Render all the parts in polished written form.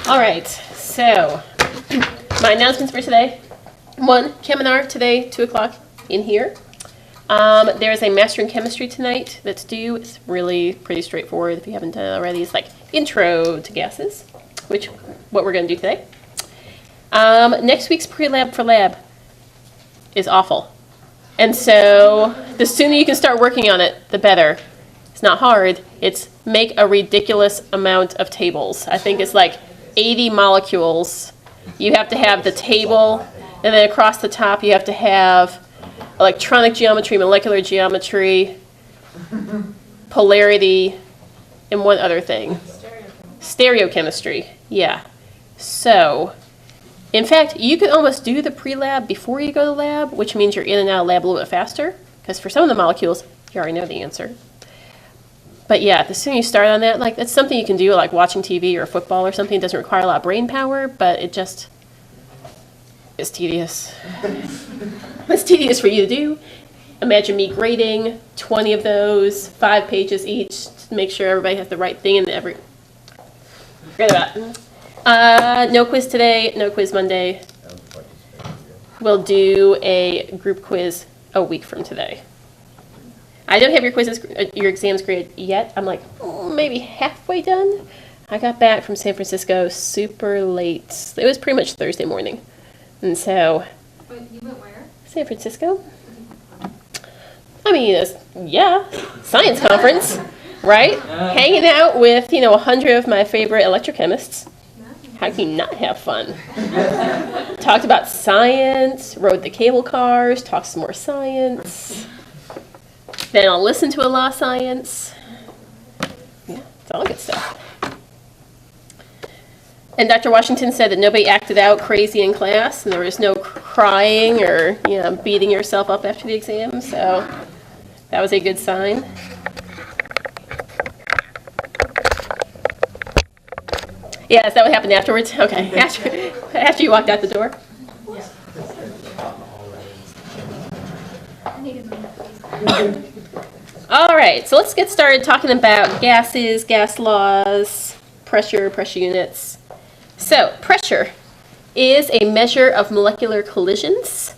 All right, so my announcements for today. 1, Cheminar today, 2 o'clock in here. There's a Master in Chemistry tonight that's due. It's really pretty straightforward if you haven't done it already. It's like Intro to Gases, which what we're going to do today. Next week's pre-lab for lab is awful. And so the sooner you can start working on it, the better. It's not hard. It's make a ridiculous amount of tables. I think it's like 80 molecules. You have to have the table, and then across the top you have to have electronic geometry, molecular geometry, polarity, and one other thing. Stereochemistry. Yeah. So, in fact, you could almost do the pre-lab before you go to lab, which means you're in and out of lab a little bit faster, because for some of the molecules, you already know the answer. But yeah, the sooner you start on that, like that's something you can do like watching TV or football or something. It doesn't require a lot of brain power, but it just is tedious. It's tedious for you to do. Imagine me grading 20 of those, 5 pages each, to make sure everybody has the right thing in every. Forget about it. No quiz today, no quiz Monday. We'll do a group quiz a week from today. I don't have your quizzes, your exams graded yet. I'm like maybe halfway done. I got back from San Francisco super late. It was pretty much Thursday morning. And so. But you went where? San Francisco. I mean, yeah, science conference, right? Hanging out with, 100 of my favorite electrochemists. How can you not have fun? Talked about science, rode the cable cars, talked some more science. Then I'll listen to a lot of science. Yeah, it's all good stuff. And Dr. Washington said that nobody acted out crazy in class, and there was no crying or, beating yourself up after the exam, so that was a good sign. Yeah, is that what happened afterwards? Okay, after you walked out the door? All right, so let's get started talking about gases, gas laws, pressure units. So, pressure is a measure of molecular collisions.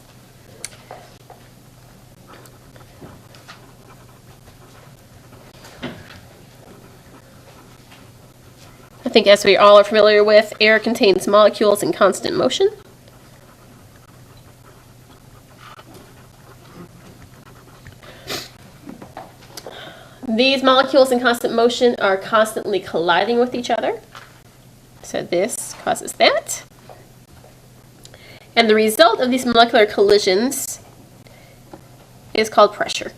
I think as we all are familiar with, air contains molecules in constant motion. These molecules in constant motion are constantly colliding with each other. So this causes that. And the result of these molecular collisions is called pressure.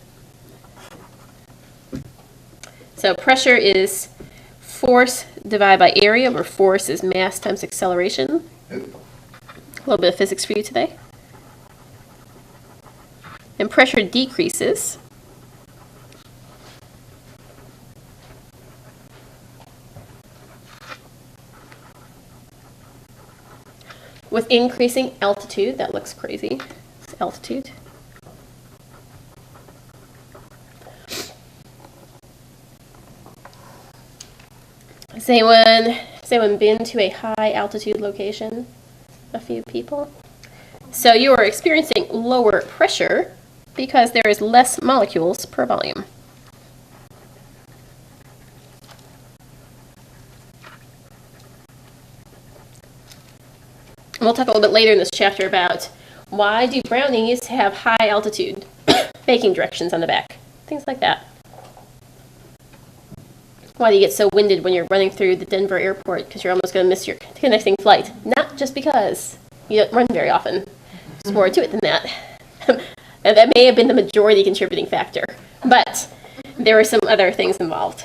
So pressure is force divided by area, where force is mass times acceleration. A little bit of physics for you today. And pressure decreases with increasing altitude. That looks crazy. It's altitude. Has anyone been to a high altitude location? A few people. So you are experiencing lower pressure because there is less molecules per volume. And we'll talk a little bit later in this chapter about why do brownies have high altitude baking directions on the back, things like that. Why do you get so winded when you're running through the Denver airport because you're almost going to miss your connecting flight? Not just because you don't run very often. There's more to it than that. And that may have been the majority contributing factor, but there were some other things involved.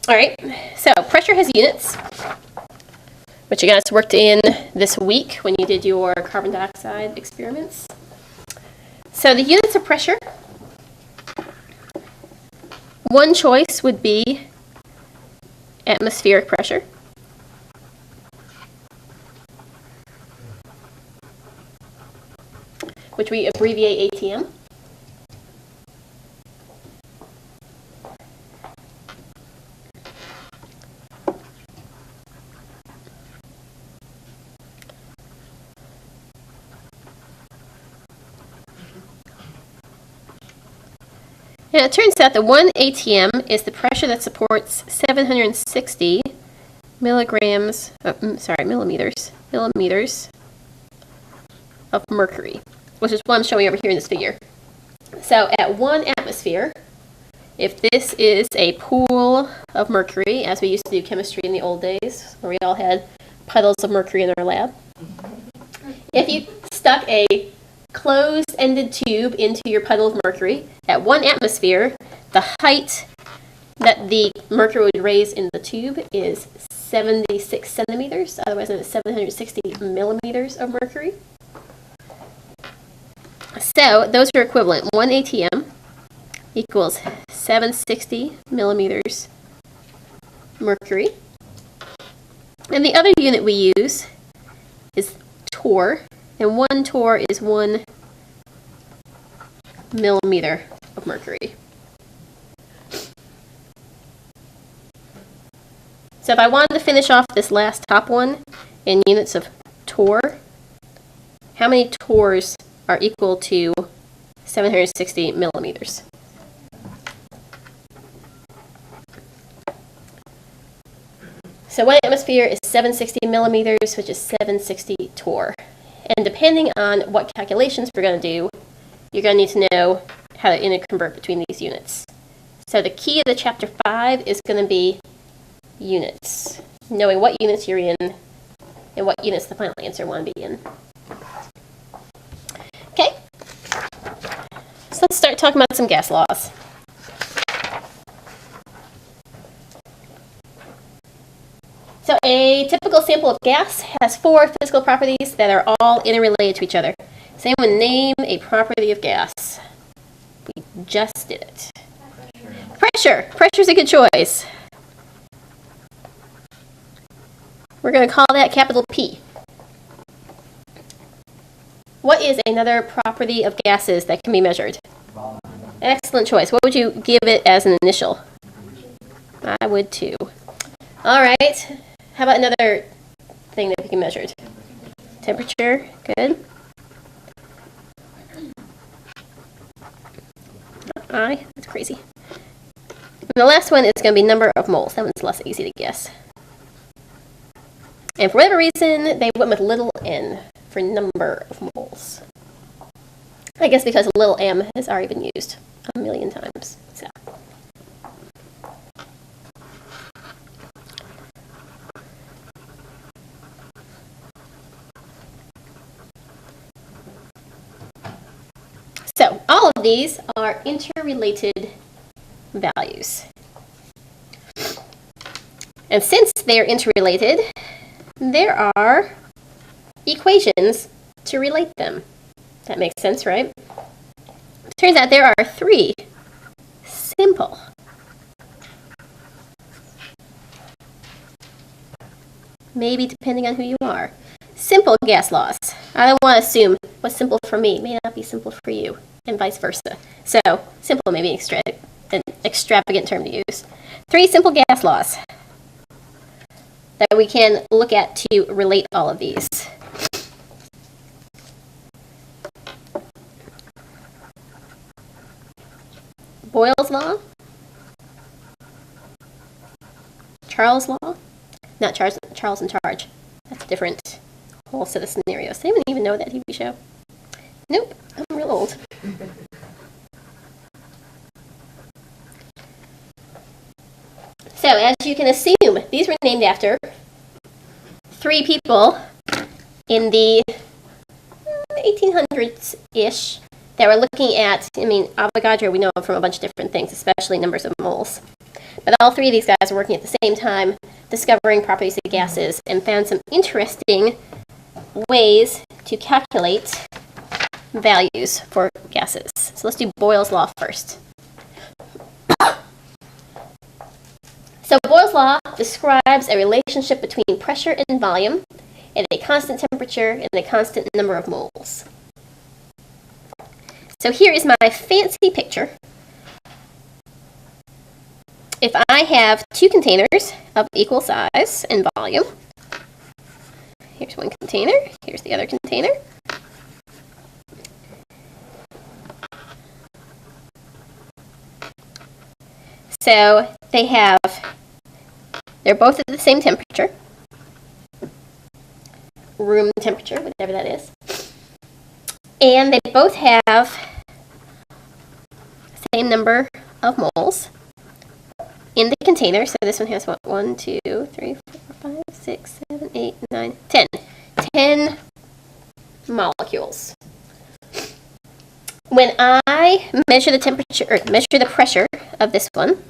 All right, so pressure has units, which you guys worked in this week when you did your carbon dioxide experiments. So the units of pressure, one choice would be atmospheric pressure. Which we abbreviate ATM. And it turns out that 1 atm is the pressure that supports 760 millimeters of mercury, which is what I'm showing over here in this figure. So at 1 atmosphere, if this is a pool of mercury, as we used to do chemistry in the old days, where we all had puddles of mercury in our lab, if you stuck a closed-ended tube into your puddle of mercury, at 1 atmosphere, the height that the mercury would raise in the tube is 76 centimeters, otherwise known as 760 millimeters of mercury. So those are equivalent. 1 atm equals 760 millimeters mercury. And the other unit we use is torr, and 1 torr is 1 millimeter of mercury. So if I wanted to finish off this last top one in units of torr, how many torrs are equal to 760 millimeters? So 1 atmosphere is 760 millimeters, which is 760 torr. And depending on what calculations we're going to do, you're going to need to know how to interconvert between these units. So the key of the chapter 5 is going to be units, knowing what units you're in and what units the final answer want to be in. Okay, so let's start talking about some gas laws. So a typical sample of gas has 4 physical properties that are all interrelated to each other. Does anyone name a property of gas? We just did it. Pressure. Pressure is a good choice. We're going to call that capital P. What is another property of gases that can be measured? Excellent choice. What would you give it as an initial? I would too. All right. How about another thing that we can measure? Temperature. Good. I. That's crazy. And the last one is going to be number of moles. That one's less easy to guess. And for whatever reason, they went with little n for number of moles. I guess because little m has already been used a million times. So. So all of these are interrelated values. And since they're interrelated, there are equations to relate them. That makes sense, right? Turns out there are 3 simple, maybe depending on who you are, simple gas laws. I don't want to assume what's simple for me may not be simple for you, and vice versa. So simple may be an extravagant term to use. 3 simple gas laws that we can look at to relate all of these. Boyle's law, Charles' law, not Charles in Charge. That's a different whole set of scenarios. Does anyone even know that TV show? Nope, I'm real old. So, as you can assume, these were named after 3 people in the 1800s-ish that were looking at, Avogadro we know from a bunch of different things, especially numbers of moles. But all 3 of these guys were working at the same time, discovering properties of gases, and found some interesting ways to calculate values for gases. So let's do Boyle's law first. So Boyle's law describes a relationship between pressure and volume at a constant temperature and a constant number of moles. So here is my fancy picture. If I have 2 containers of equal size and volume, here's one container, here's the other container. So they're both at the same temperature, room temperature, whatever that is. And they both have the same number of moles in the container. So this one has what? 1, 2, 3, 4, 5, 6, 7, 8, 9, 10. 10 molecules. When I measure the temperature, or measure the pressure of this one,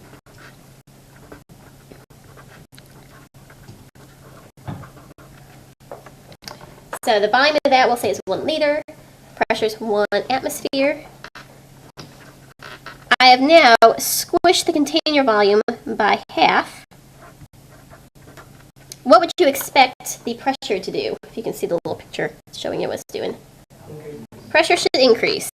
so the volume of that we'll say is 1 liter, pressure is 1 atmosphere. I have now squished the container volume by half. What would you expect the pressure to do? If you can see the little picture showing you what it's doing. Pressure should increase.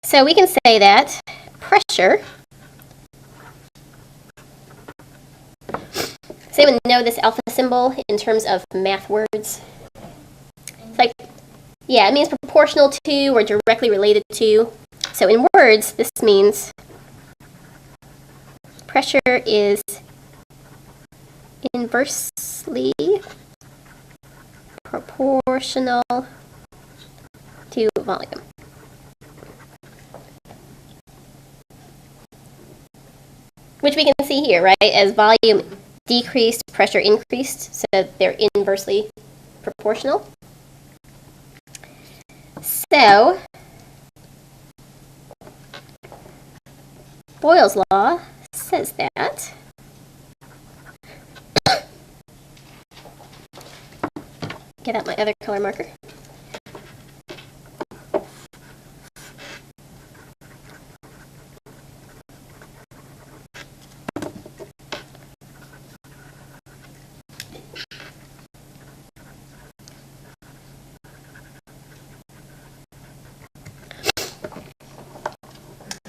So we can say that pressure, does anyone know this alpha symbol in terms of math words? It's like, yeah, it means proportional to or directly related to. So in words, this means pressure is inversely proportional to volume. Which we can see here, right? As volume decreased, pressure increased, so they're inversely proportional. So, Boyle's law says that get out my other color marker.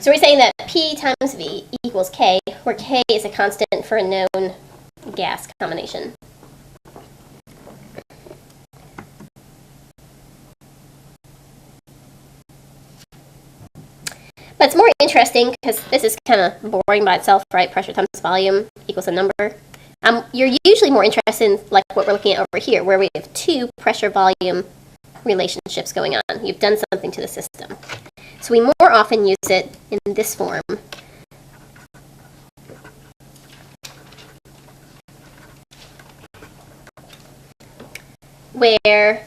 So we're saying that P times V equals K, where K is a constant for a known gas combination. But it's more interesting because this is kind of boring by itself, right? Pressure times volume equals a number. You're usually more interested in like what we're looking at over here, where we have two pressure-volume relationships going on. You've done something to the system. So we more often use it in this form. Where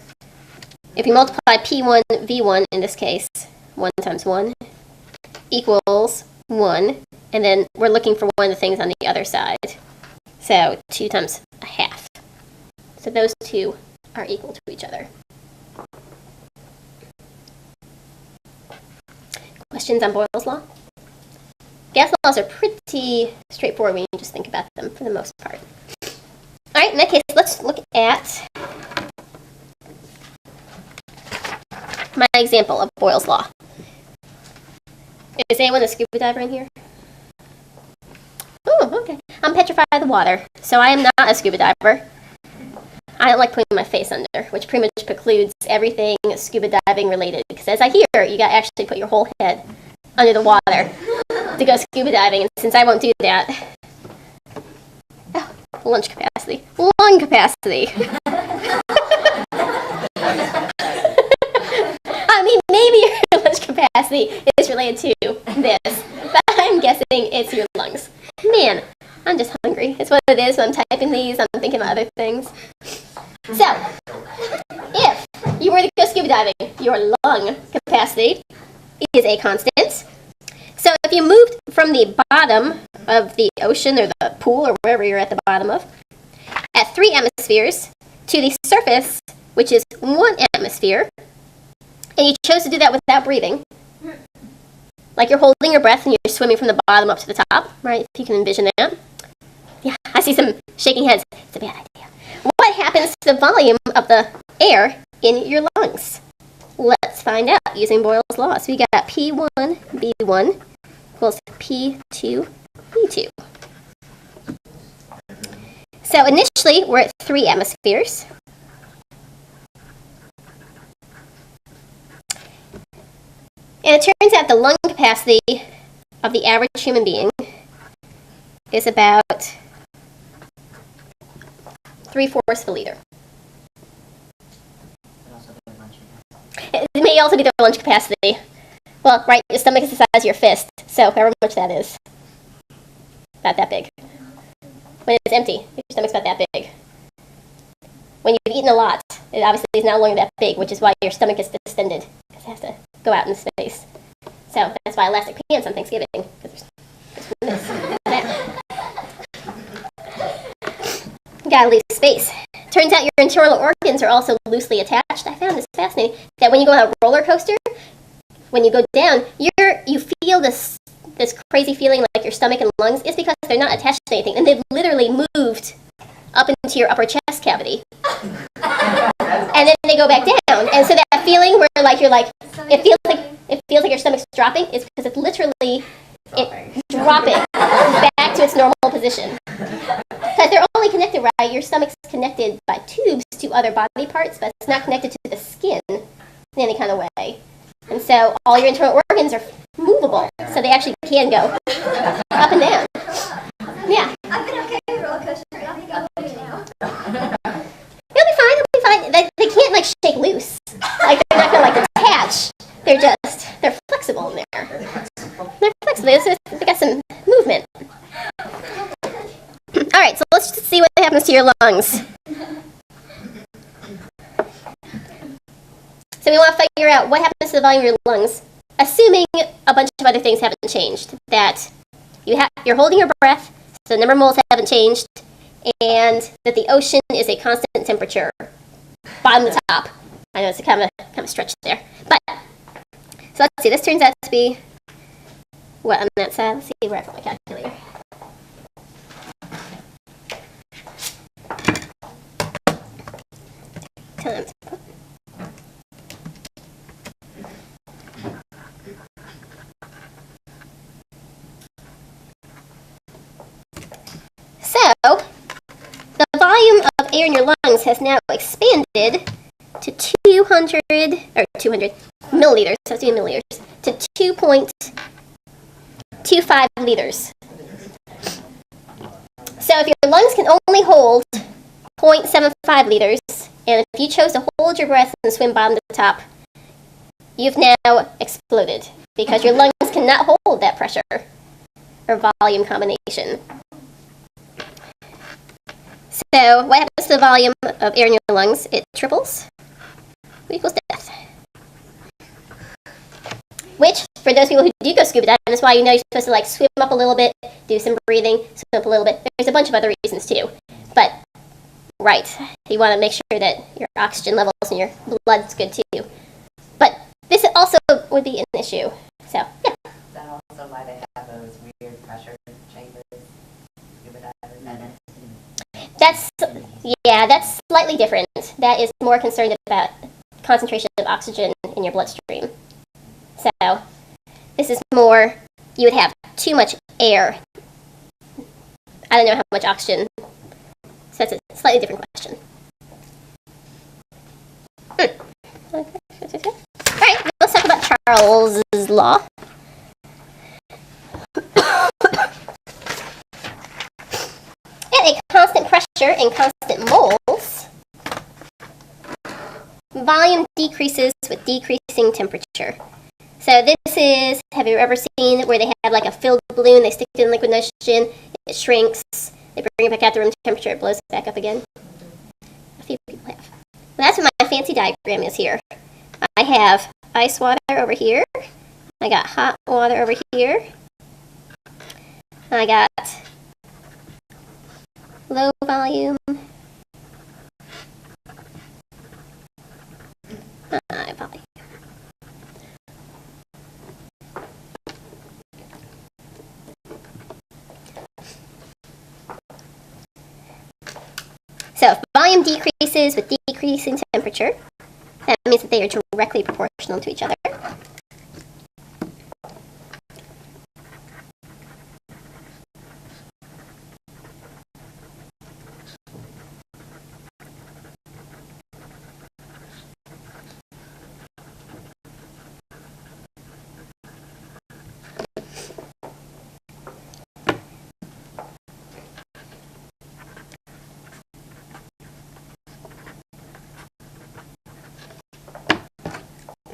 if you multiply P1, V1 in this case, 1 times 1 equals 1, and then we're looking for one of the things on the other side. So 2 times a half. So those two are equal to each other. Questions on Boyle's law? Gas laws are pretty straightforward when you just think about them for the most part. All right, in that case, let's look at my example of Boyle's law. Is anyone a scuba diver in here? Oh, okay. I'm petrified of the water, so I am not a scuba diver. I don't like putting my face under, which pretty much precludes everything scuba diving related. Because as I hear, you got to actually put your whole head under the water to go scuba diving. And since I won't do that, lunch capacity, lung capacity. I mean, maybe your lunch capacity is related to this, but I'm guessing it's your lungs. Man, I'm just hungry. It's what it is when I'm typing these. I'm thinking about other things. So, if you were to go scuba diving, your lung capacity is a constant. So if you moved from the bottom of the ocean or the pool or wherever you're at the bottom of, at 3 atmospheres to the surface, which is 1 atmosphere, and you chose to do that without breathing, like you're holding your breath and you're swimming from the bottom up to the top, right? If you can envision that. Yeah, I see some shaking heads. It's a bad idea. What happens to the volume of the air in your lungs? Let's find out using Boyle's law. So we got P1 B1 equals P2 B2. So initially, we're at 3 atmospheres. And it turns out the lung capacity of the average human being is about 3/4 of a liter. It may also be their lunch capacity. Well, right, your stomach is the size of your fist, so however much that is. About that big. When it's empty, your stomach's about that big. When you've eaten a lot, it obviously is no longer that big, which is why your stomach is distended, because it has to go out in space. So that's why elastic pants on Thanksgiving, because there's that. Gotta leave space. Turns out your internal organs are also loosely attached. I found this fascinating, that when you go on a roller coaster, when you go down, you feel this crazy feeling like your stomach and lungs is because they're not attached to anything, and they've literally moved up into your upper chest cavity. And then they go back down. And so that feeling where it feels like your stomach's dropping is because it's literally dropping back to its normal position. Because they're only connected, right? Your stomach's connected by tubes to other body parts, but it's not connected to the skin in any kind of way. And so all your internal organs are movable, so they actually can go up and down. Yeah. I've been okay with roller coasters. I think I'm okay now. It'll be fine. They can't shake loose. They're not gonna detach. They're flexible in there. They're flexible. They got some movement. All right, so let's just see what happens to your lungs. So we want to figure out what happens to the volume of your lungs, assuming a bunch of other things haven't changed. That you're holding your breath, so the number of moles haven't changed, and that the ocean is a constant temperature, bottom to top. I know it's a kind of stretch there, but so let's see. This turns out to be what on that side. Let's see where I put my calculator. Times. So, the volume of air in your lungs has now expanded to 200 milliliters, so let's do milliliters, to 2.25 liters. So if your lungs can only hold 0.75 liters, and if you chose to hold your breath and swim bottom to top, you've now exploded, because your lungs cannot hold that pressure or volume combination. So what happens to the volume of air in your lungs? It triples, which equals death. Which, for those people who do go scuba diving, is why you know you're supposed to swim up a little bit, do some breathing, swim up a little bit. There's a bunch of other reasons too. But, right, you want to make sure that your oxygen levels in your blood's good too. But this also would be an issue. So, yeah. Is that also why they have those weird pressure chambers? Scuba divers? That's slightly different. That is more concerned about concentration of oxygen in your bloodstream. So, this is more, you would have too much air. I don't know how much oxygen. So that's a slightly different question. Alright, let's talk about Charles's law. At a constant pressure and constant moles, volume decreases with decreasing temperature. So this is, have you ever seen where they have a filled balloon, they stick it in liquid nitrogen, it shrinks, they bring it back out to room temperature, it blows back up again? A few people have. Well, that's what my fancy diagram is here. I have ice water over here, I got hot water over here, I got low volume, high volume. So if volume decreases with decreasing temperature, that means that they are directly proportional to each other.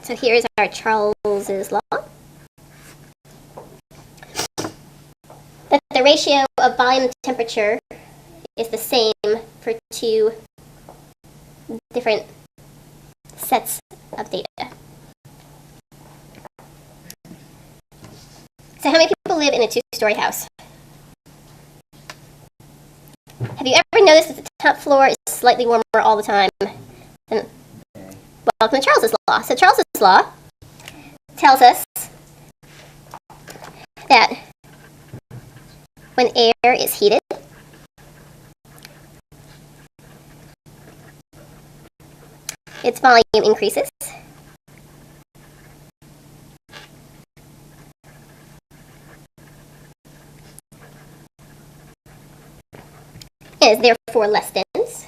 So here's our Charles's law. That the ratio of volume and temperature is the same for two different sets of data. So how many people live in a two-story house? Have you ever noticed that the top floor is slightly warmer all the time? Welcome to Charles's law. So Charles's law tells us that when air is heated, its volume increases. And is therefore less dense,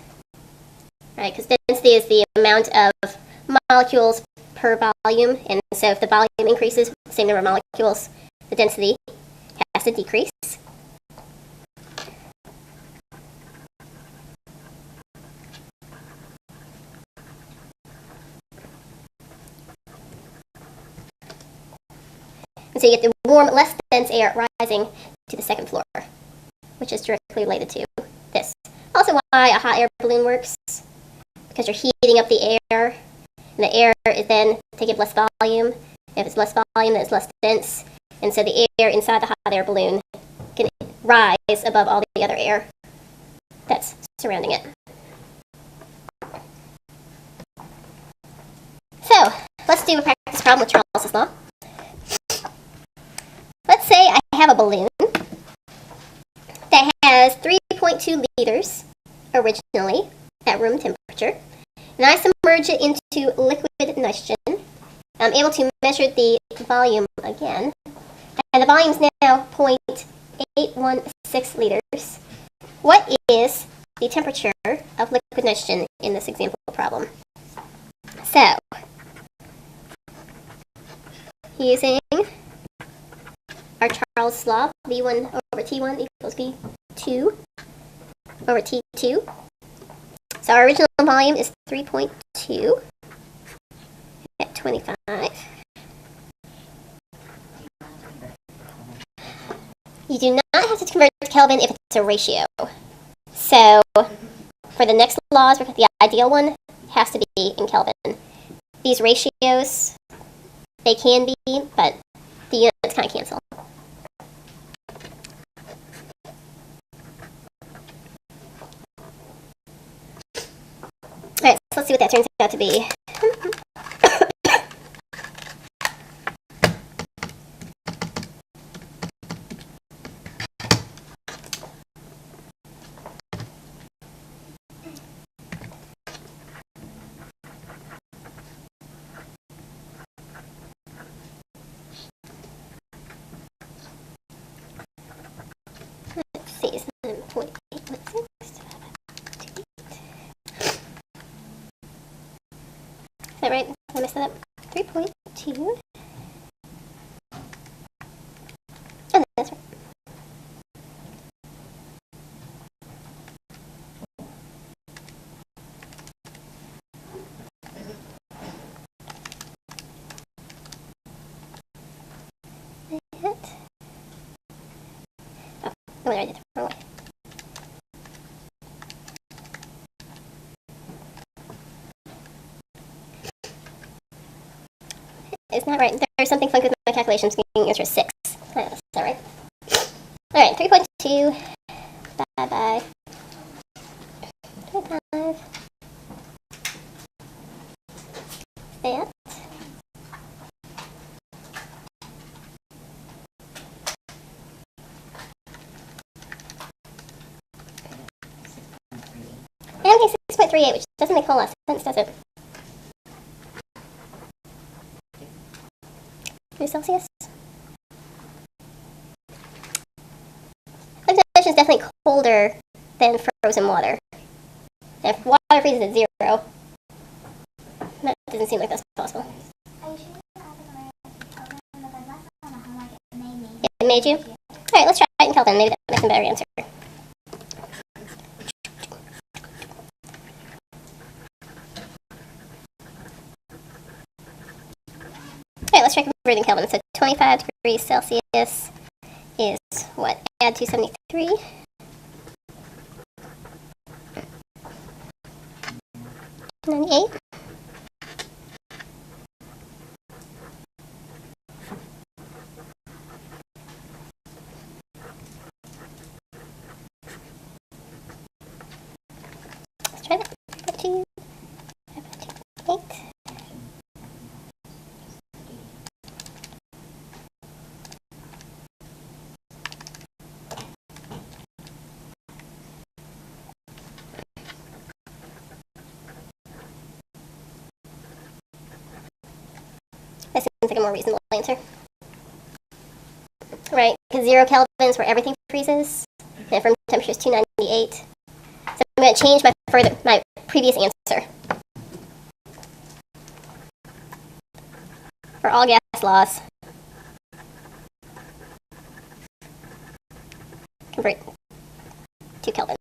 right? Because density is the amount of molecules per volume, and so if the volume increases, the same number of molecules, the density has to decrease. And so you get the warm, less dense air rising to the second floor, which is directly related to this. Also why a hot air balloon works, because you're heating up the air, and the air is then taking up less volume. If it's less volume, then it's less dense, and so the air inside the hot air balloon can rise above all the other air that's surrounding it. So, let's do a practice problem with Charles's law. Let's say I have a balloon that has 3.2 liters originally at room temperature, and I submerge it into liquid nitrogen. I'm able to measure the volume again, and the volume is now 0.816 liters. What is the temperature of liquid nitrogen in this example problem? So, using our Charles law, V1 over T1 equals V2 over T2. So our original volume is 3.2 at 25. You do not have to convert to Kelvin if it's a ratio. So for the next laws, the ideal one has to be in Kelvin. These ratios, they can be, but the units kind of cancel. Alright, so let's see what that turns out to be. Let's see, it's 0.816. Is that right? Did I mess that up? 3.2. Oh, that's right. Oh, I did it the wrong way. It's not right. There's something funky with my calculations. Giving answer 6. Is that right? Alright, 3.2. Bye-bye. 25. That. And okay, 6.38, which doesn't make a whole lot of sense, does it? Celsius. Liquid nitrogen is definitely colder than frozen water. And if water freezes at 0, that doesn't seem like that's possible. Are you sure you have it? It made you? Alright, let's try it in Kelvin. Maybe that makes a better answer. let's try converting Kelvin. So 25 degrees Celsius is what? Add 273. $98. Let's try that. 14. 8. That seems like a more reasonable answer. Right, because 0 Kelvin is where everything freezes, and room temperature is 298. So I'm going to change my previous answer. For all gas laws, convert to Kelvin.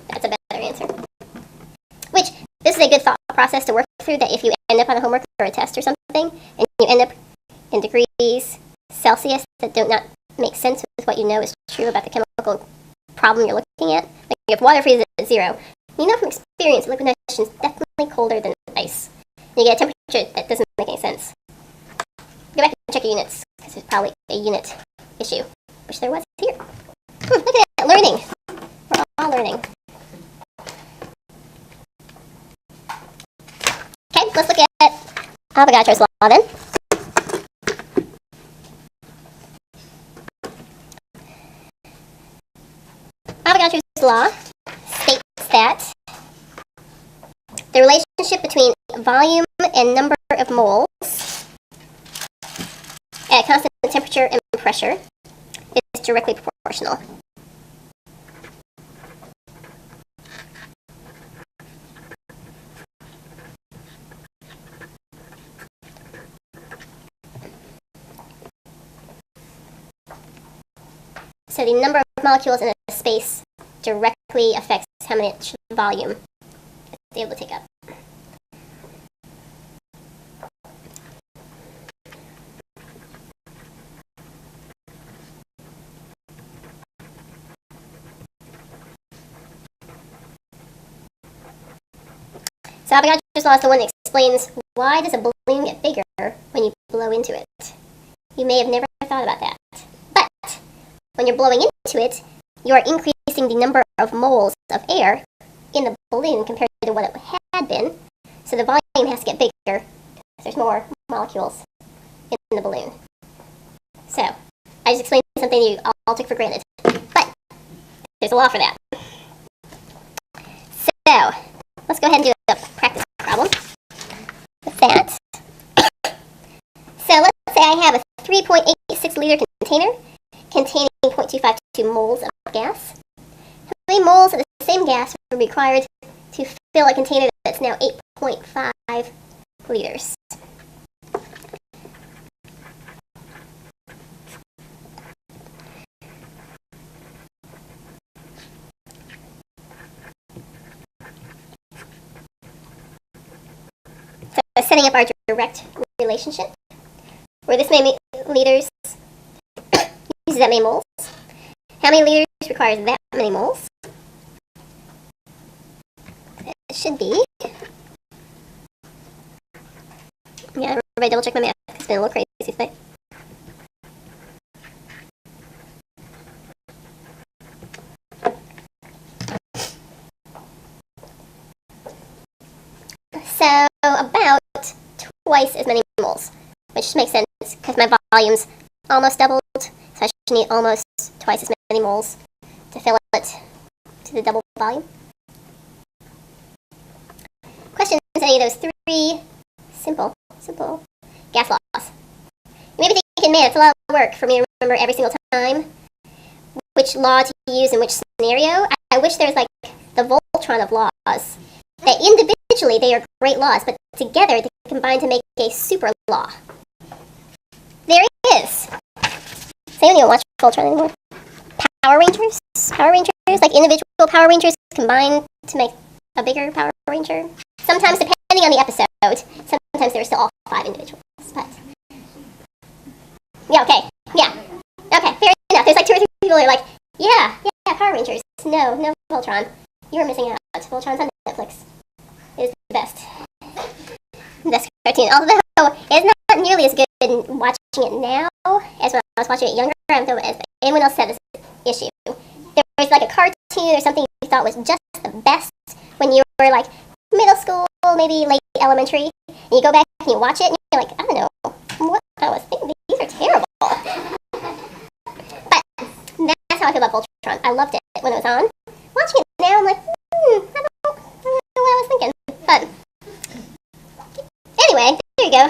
That's a better answer. Which, this is a good thought process to work through, that if you end up on a homework or a test or something, and you end up in degrees Celsius that do not make sense with what you know is true about the chemical problem you're looking at. Like if water freezes at 0, you know from experience liquid nitrogen is definitely colder than ice. And you get a temperature that doesn't make any sense. Go back and check your units, because there's probably a unit issue, which there was here. Look at that, learning. We're all learning. Okay, let's look at Avogadro's law then. Avogadro's law states that the relationship between volume and number of moles at constant temperature and pressure is directly proportional. So the number of molecules in a space directly affects how much volume it's able to take up. So Avogadro's law is the one that explains why does a balloon get bigger when you blow into it. You may have never thought about that. But when you're blowing into it, you are increasing the number of moles of air in the balloon compared to what it had been. So the volume has to get bigger because there's more molecules in the balloon. So I just explained something you all took for granted. But there's a law for that. So let's go ahead and do a practice problem with that. So let's say I have a 3.86 liter container containing 0.252 moles of gas. How many moles of the same gas would be required to fill a container that's now 8.5 liters? So setting up our direct relationship, where this many liters uses that many moles. How many liters requires that many moles? It should be. Yeah, everybody double check my math. It's been a little crazy today. So about twice as many moles, which makes sense because my volume's almost doubled, so I should need almost twice as many moles to fill it to the double volume. Questions any of those three simple gas laws. You may be thinking, man, it's a lot of work for me to remember every single time which law to use in which scenario. I wish there was like the Voltron of laws, that individually they are great laws, but together they combine to make a super law. There it is. Does anyone even watch Voltron anymore? Power Rangers? Power Rangers? Like individual Power Rangers combine to make a bigger Power Ranger. Sometimes, depending on the episode, sometimes there's still all 5 individuals. But yeah, okay, yeah, okay, fair enough. There's like 2 or 3 people who are like, yeah, Power Rangers. No Voltron. You were missing out. Voltron's on Netflix. It is the best. Best cartoon. Although it's not nearly as good watching it now as when I was watching it younger. I don't know as anyone else said this issue. There was like a cartoon or something you thought was just the best when you were like middle school, maybe late elementary, and you go back and you watch it and you're like, I don't know what I was thinking. These are terrible. But that's how I feel about Voltron. I loved it when it was on. Watching it now, I'm like, I don't know what I was thinking. But anyway, there you go.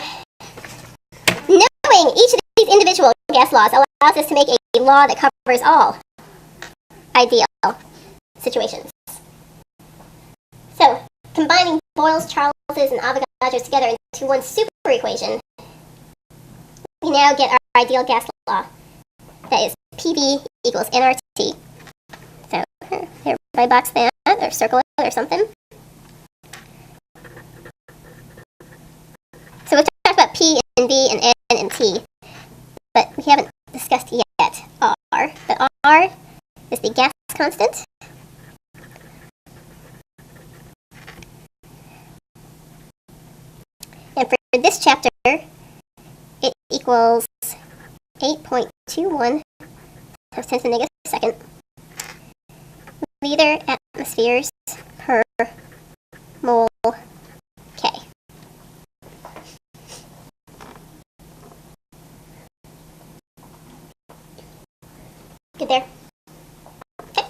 Knowing each of these individual gas laws allows us to make a law that covers all ideal situations. So, combining Boyle's, Charles's, and Avogadro's together into one super equation, we now get our ideal gas law. That is PV equals nRT. So, everybody box that, or circle it, or something. So we've talked about P and V and N and T, but we haven't discussed yet R. But R is the gas constant. And for this chapter, it equals 8.21 times 10 to the negative second liter atmospheres per mole K. Good there? Okay.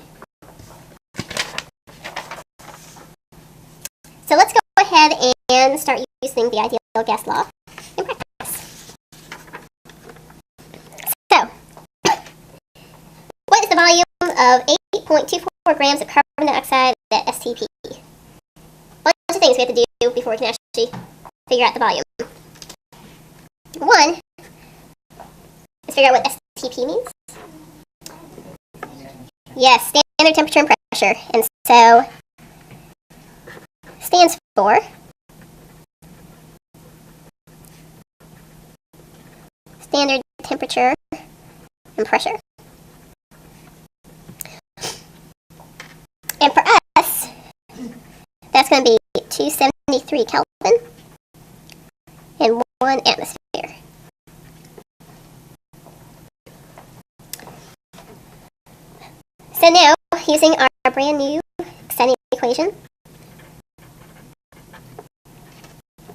So let's go ahead and start using the ideal gas law in practice. So, what is the volume of 8.24 grams of carbon dioxide at STP? Bunch of things we have to do before we can actually figure out the volume. One is figure out what STP means. Yes, standard temperature and pressure. And so, stands for standard temperature and pressure. And for us, that's going to be 273 Kelvin and 1 atmosphere. So now, using our brand new extending equation,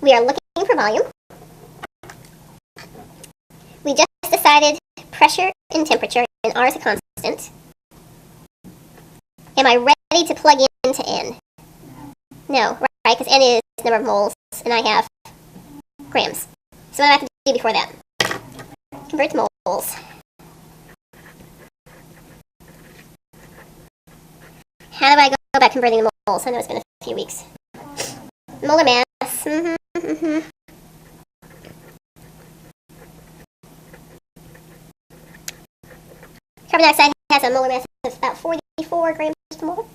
we are looking for volume. We just decided pressure and temperature, and R is a constant. Am I ready to plug into N? No, right, because N is the number of moles, and I have grams. So what do I have to do before that? Convert to moles. How do I go about converting to moles? I know it's been a few weeks. Molar mass. Carbon dioxide has a molar mass of about 44 grams per mole.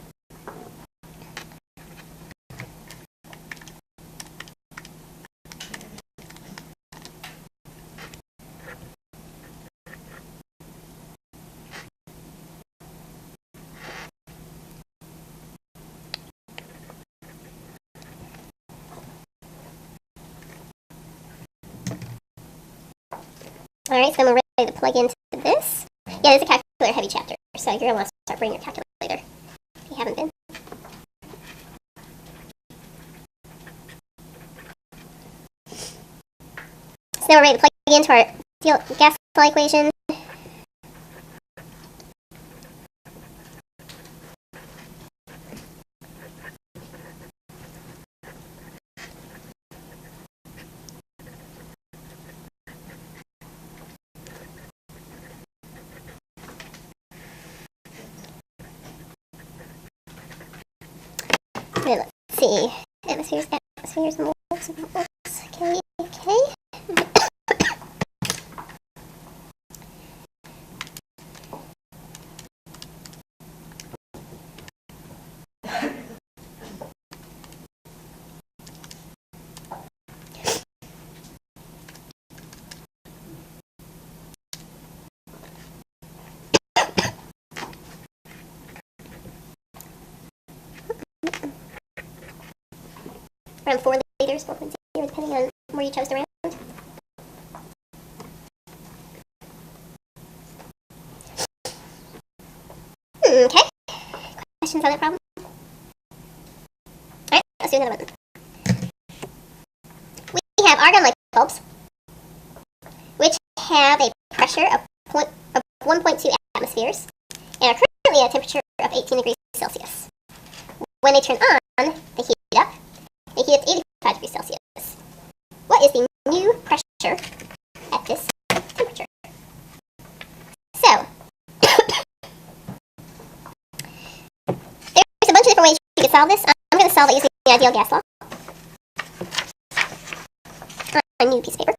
Alright, so I'm ready to plug into this. Yeah, this is a calculator heavy chapter, so you're going to want to start bringing your calculator if you haven't been. So now we're ready to plug into our gas law equation. Okay, let's see. Atmospheres, moles. Okay. around 4 liters, 4.0, depending on where you chose to round. Okay. Questions on that problem? Alright, let's do another one. We have argon light bulbs, which have a pressure of 1.2 atmospheres and are currently at a temperature of 18 degrees Celsius. When they turn on, they heat up. They heat up to 85 degrees Celsius. What is the new pressure at this temperature? So, there's a bunch of different ways you could solve this. I'm going to solve it using the ideal gas law. On a new piece of paper.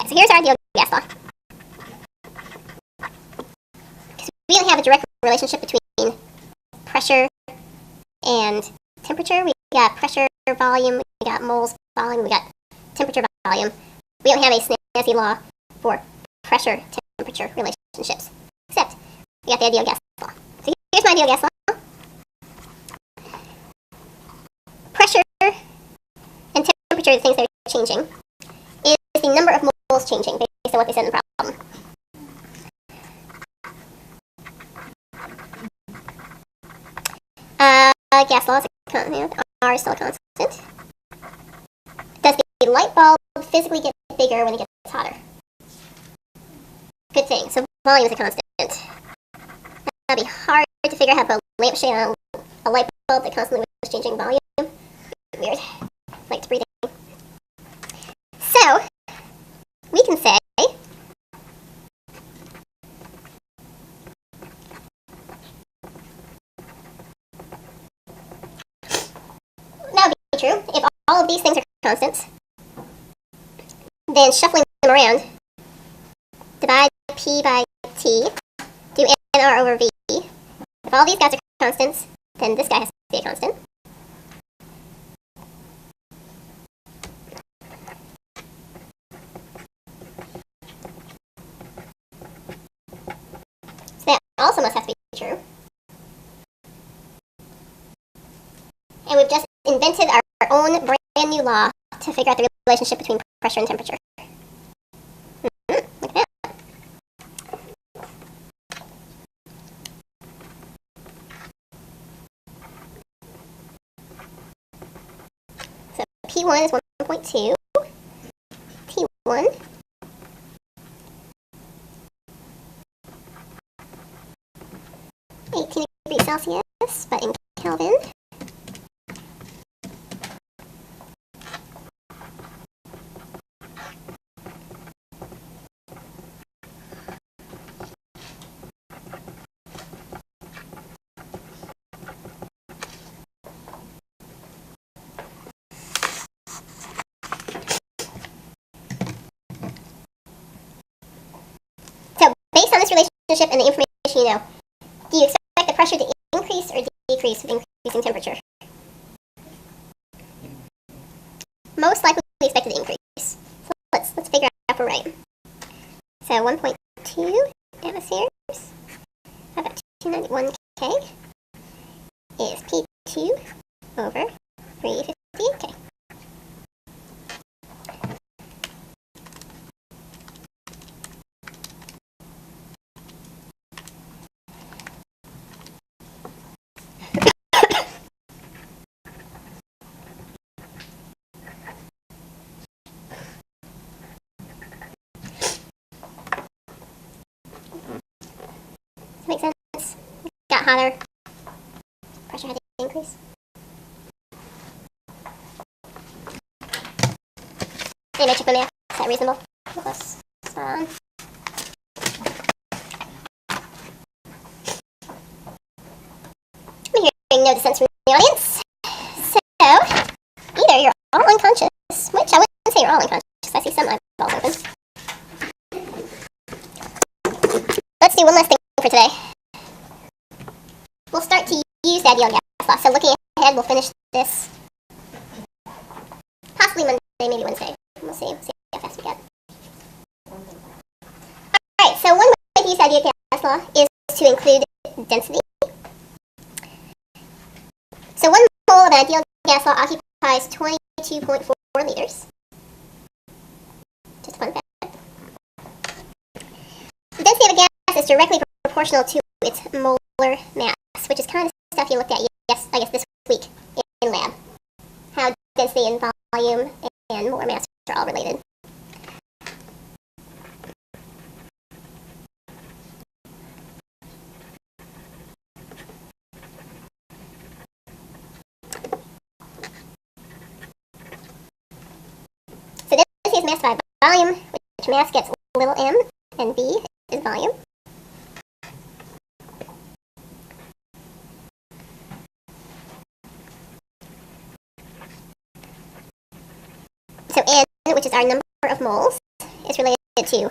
Okay, so here's our ideal gas law. We only have a direct relationship between pressure and temperature. We got pressure, volume, we got moles, volume, we got temperature, volume. We don't have a snazzy law for pressure, temperature relationships, except we got the ideal gas law. So here's my ideal gas law. Pressure and temperature, the things that are changing, is the number of moles changing based on what they said in the problem. Gas law is a constant. R is still a constant. Does the light bulb physically get bigger when it gets hotter? Good thing. So volume is a constant. That'd be hard to figure out how to put a lampshade on a light bulb that constantly was changing volume. Weird. Like it's breathing. So, we can say that would be true. If all of these things are constants, then shuffling them around, divide P by T, do NR over V. If all these guys are constants, then this guy has to be a constant. So that also must have to be true. And we've just invented our own brand new law to figure out the relationship between pressure and temperature. Look at that. So P1 is 1.2. T1 18 degrees Celsius, but in Kelvin. So, based on this relationship and the information you know, do you expect the pressure to increase or decrease with increasing temperature? Most likely we expect it to increase. So let's figure out if we're right. So 1.2 atmospheres, about 291 K, is P2 over 350 K. Makes sense. Got hotter. Pressure had to increase. Anyway, check my math. Is that reasonable? Close. Spot on. I'm hearing no dissent from the audience. So, either you're all unconscious, which I wouldn't say you're all unconscious. I see some eyeballs open. Let's do one last thing for today. We'll start to use the ideal gas law. So looking ahead, we'll finish this possibly Monday, maybe Wednesday. We'll see how fast we get. Alright, so one way to use the ideal gas law is to include density. So 1 mole of an ideal gas law occupies 22.4 liters. Just a fun fact. The density of a gas is directly proportional to its molar mass, which is kind of stuff you looked at, I guess, this week in lab. How density and volume and molar mass are all related. So density is mass by volume, which mass gets little m, and V is volume. So N, which is our number of moles, is related to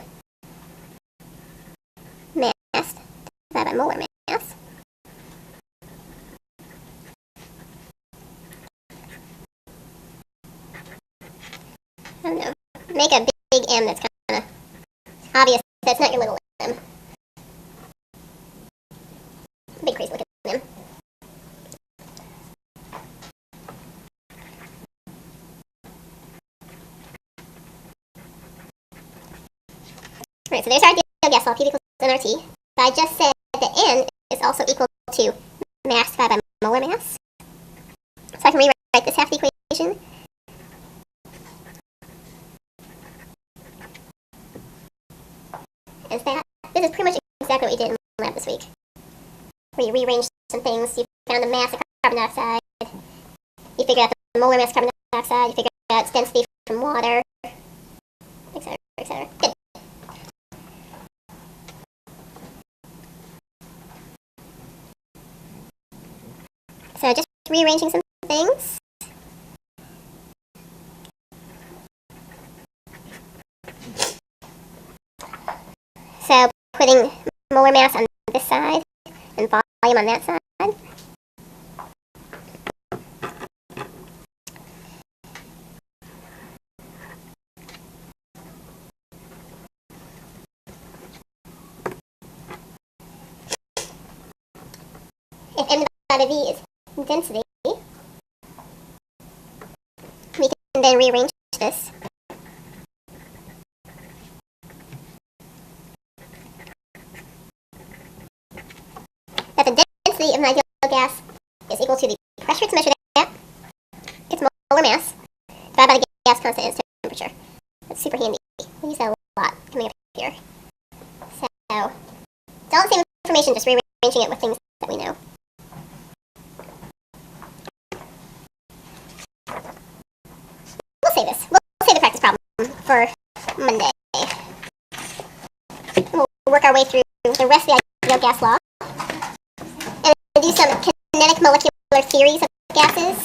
mass divided by molar mass. I don't know. Make a big M that's kind of obvious. That's not your little M. Big crazy looking M. Alright, so there's our ideal gas law, P equals nRT. So I just said that N is also equal to mass divided by molar mass. So I can rewrite this half the equation. As that. This is pretty much exactly what we did in lab this week. Where you rearranged some things, you found the mass of carbon dioxide, you figured out the molar mass of carbon dioxide, you figured out its density from water, etc., etc. Good. So just rearranging some things. So putting molar mass on this side and volume on that side. If M divided by V is density, we can then rearrange this. That the density of an ideal gas is equal to the pressure it's measured at, its molar mass, divided by the gas constant and its temperature. That's super handy. We use that a lot coming up here. So, it's all the same information, just rearranging it with things that we know. We'll save this. We'll save the practice problem for Monday. We'll work our way through the rest of the ideal gas law. And do some kinetic molecular theories of gases.